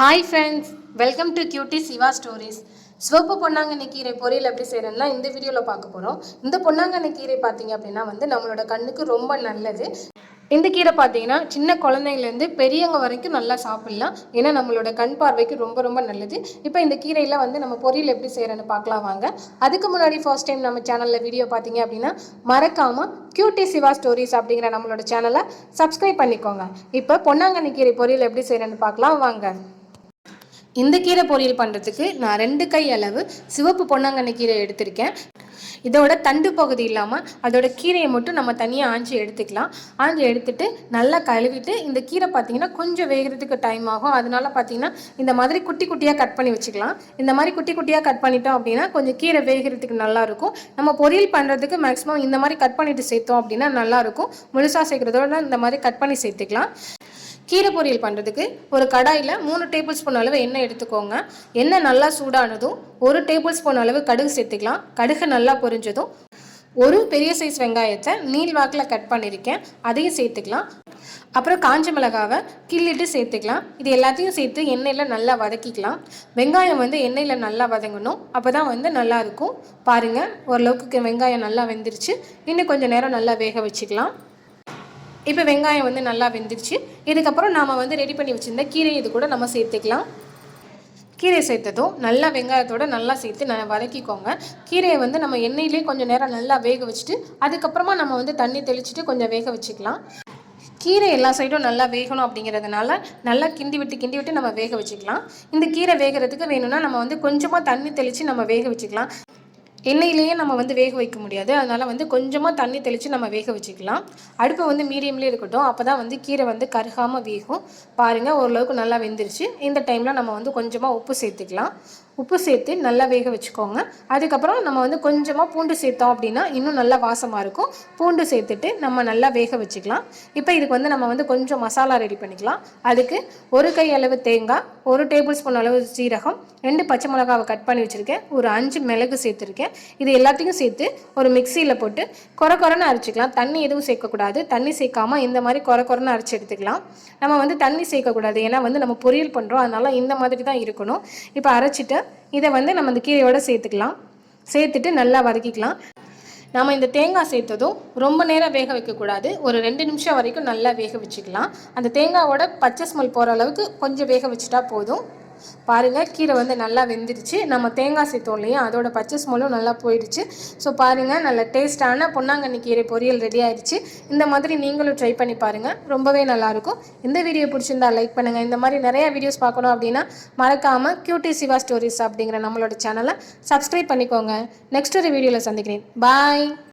Hi friends, welcome to cutie Siva stories. சிவப்பு பொன்னாங்கண்ணி கீரை பொரியல் எப்படி செய்கிறேன்னா இந்த வீடியோவில் பார்க்க போகிறோம். இந்த பொன்னாங்கண்ணி கீரை பார்த்தீங்க அப்படின்னா நம்மளோட கண்ணுக்கு ரொம்ப நல்லது. இந்த கீரை பார்த்தீங்கன்னா சின்ன குழந்தைங்கலேருந்து பெரியவங்க வரைக்கும் நல்லா சாப்பிட்லாம். ஏன்னா நம்மளோட கண் பார்வைக்கு ரொம்ப ரொம்ப நல்லது. இப்போ இந்த கீரையில் நம்ம பொரியல் எப்படி செய்கிறேன்னு பார்க்கலாம் வாங்க. அதுக்கு முன்னாடி ஃபர்ஸ்ட் டைம் நம்ம சேனலில் வீடியோ பார்த்தீங்க அப்படின்னா மறக்காமல் கியூட்டி சிவா ஸ்டோரிஸ் அப்படிங்கிற நம்மளோட சேனலை சப்ஸ்கிரைப் பண்ணிக்கோங்க. இப்போ பொன்னாங்கண்ணி கீரை பொரியல் எப்படி செய்கிறேன்னு பார்க்கலாம் வாங்க. இந்த கீரை பொரியல் பண்ணுறதுக்கு நான் 2 கை அளவு சிவப்பு பொன்னாங்கண்ணி கீரை எடுத்திருக்கேன். இதோட தண்டு பகுதி இல்லாமல் அதோட கீரையை மட்டும் நம்ம தனியாக ஆஞ்சி எடுத்துக்கலாம். ஆஞ்சி எடுத்துட்டு நல்லா கழுவிட்டு இந்த கீரை பார்த்திங்கன்னா கொஞ்சம் வேகிறதுக்கு டைம் ஆகும். அதனால பார்த்திங்கன்னா இந்த மாதிரி குட்டி குட்டியாக கட் பண்ணி வச்சுக்கலாம். இந்த மாதிரி குட்டி குட்டியாக கட் பண்ணிட்டோம் அப்படின்னா கொஞ்சம் கீரை வேகிறதுக்கு நல்லாயிருக்கும். நம்ம பொரியல் பண்ணுறதுக்கு மேக்ஸிமம் இந்த மாதிரி கட் பண்ணிவிட்டு சேர்த்தோம் அப்படின்னா நல்லாயிருக்கும். முழுசாக சேர்க்குறதோட இந்த மாதிரி கட் பண்ணி சேர்த்துக்கலாம். கீரை பொரியல் பண்ணுறதுக்கு ஒரு கடாயில் 3 டேபிள் ஸ்பூன் அளவு எண்ணெய் எடுத்துக்கோங்க. எண்ணெய் நல்லா சூடானதும் 1 டேபிள் ஸ்பூன் அளவு கடுகு சேர்த்துக்கலாம். கடுகு நல்லா பொரிஞ்சதும் ஒரு பெரிய சைஸ் வெங்காயத்தை நீள் வாக்கில் கட் பண்ணியிருக்கேன், அதையும் சேர்த்துக்கலாம். அப்புறம் காஞ்ச மிளகாவை கிள்ளிட்டு சேர்த்துக்கலாம். இது எல்லாத்தையும் சேர்த்து எண்ணெயில் நல்லா வதக்கிக்கலாம். வெங்காயம் எண்ணெயில் நல்லா வதங்கணும், அப்போ தான் நல்லாயிருக்கும். பாருங்கள், ஓரளவுக்கு வெங்காயம் நல்லா வெந்துருச்சு. இன்னும் கொஞ்சம் நேரம் நல்லா வேக வச்சுக்கலாம். இப்போ வெங்காயம் நல்லா வெந்துருச்சு. இதுக்கப்புறம் நாம் ரெடி பண்ணி வச்சுருந்த கீரை இது கூட நம்ம சேர்த்துக்கலாம். கீரை சேர்த்ததும் நல்லா வெங்காயத்தோடு நல்லா சேர்த்து நல்லா வதக்கிக்கோங்க. கீரையை நம்ம எண்ணெயிலே கொஞ்சம் நேரம் நல்லா வேக வச்சுட்டு அதுக்கப்புறமா நம்ம தண்ணி தெளிச்சுட்டு கொஞ்சம் வேக வச்சுக்கலாம். கீரை எல்லா சைடும் நல்லா வேகணும் அப்படிங்கிறதுனால நல்லா கிண்டி விட்டு நம்ம வேக வச்சுக்கலாம். இந்த கீரை வேகிறதுக்கு வேணும்னா நம்ம கொஞ்சமாக தண்ணி தெளித்து நம்ம வேக வச்சுக்கலாம். எண்ணெயிலேயே நம்ம வேக வைக்க முடியாது, அதனால் கொஞ்சமாக தண்ணி தெளித்து நம்ம வேக வச்சுக்கலாம். அடுப்பு மீடியம்லேயே இருக்கட்டும், அப்போ தான் கீரை கருகாமல் வேகும். பாருங்கள், ஓரளவுக்கு நல்லா வெந்துருச்சு. இந்த டைமில் நம்ம கொஞ்சமாக உப்பு சேர்த்துக்கலாம். உப்பு சேர்த்து நல்லா வேக வச்சுக்கோங்க. அதுக்கப்புறம் நம்ம கொஞ்சமாக பூண்டு சேர்த்தோம் அப்படின்னா இன்னும் நல்லா வாசமாக இருக்கும். பூண்டு சேர்த்துட்டு நம்ம நல்லா வேக வச்சுக்கலாம். இப்போ இதுக்கு நம்ம கொஞ்சம் மசாலா ரெடி பண்ணிக்கலாம். அதுக்கு 1 கை அளவு தேங்காய், 1 டேபிள் ஸ்பூன் அளவு சீரகம், 2 பச்சை மிளகாவை கட் பண்ணி வச்சுருக்கேன், ஒரு 5 மிளகு சேர்த்துருக்கேன். இது எல்லாத்தையும் சேர்த்து ஒரு மிக்சியில் போட்டு கொரன்னு அரைச்சிக்கலாம். தண்ணி எதுவும் சேர்க்கக்கூடாது. தண்ணி சேர்க்காமல் இந்த மாதிரி கொரன்னு அரைச்சி எடுத்துக்கலாம். நம்ம தண்ணி சேர்க்கக்கூடாது, ஏன்னா நம்ம பொரியல் பண்ணுறோம், அதனால் இந்த மாதிரி தான் இருக்கணும். இப்போ அரைச்சிட்டு இதை நம்ம இந்த கீரையோடு சேர்த்துக்கலாம். சேர்த்துட்டு நல்லா வதக்கிக்கலாம். நம்ம இந்த தேங்காய் சேர்த்ததும் ரொம்ப நேரம் வேக வைக்கக்கூடாது. ஒரு 2 நிமிஷம் வரைக்கும் நல்லா வேக வச்சுக்கலாம். அந்த தேங்காயோட பச்சை ஸ்மெல் போகிற அளவுக்கு கொஞ்சம் வேக வச்சுட்டா போதும். பாருங்கள், கீரை நல்லா வெந்துருச்சு. நம்ம தேங்காய் சேர்த்தோம் இல்லையா, அதோட பச்சை ஸ்மெல்லும் நல்லா போயிடுச்சு. ஸோ பாருங்கள், நல்ல டேஸ்டான பொன்னாங்கண்ணி கீரை பொரியல் ரெடி ஆயிடுச்சு. இந்த மாதிரி நீங்களும் ட்ரை பண்ணி பாருங்கள், ரொம்பவே நல்லாயிருக்கும். இந்த வீடியோ பிடிச்சிருந்தா லைக் பண்ணுங்கள். இந்த மாதிரி நிறையா வீடியோஸ் பார்க்கணும் அப்படின்னா மறக்காமல் கியூட்டி சிவா ஸ்டோரிஸ் அப்படிங்கிற நம்மளோட சேனலை சப்ஸ்கிரைப் பண்ணிக்கோங்க. நெக்ஸ்ட் ஒரு வீடியோவில் சந்திக்கிறேன். பாய்.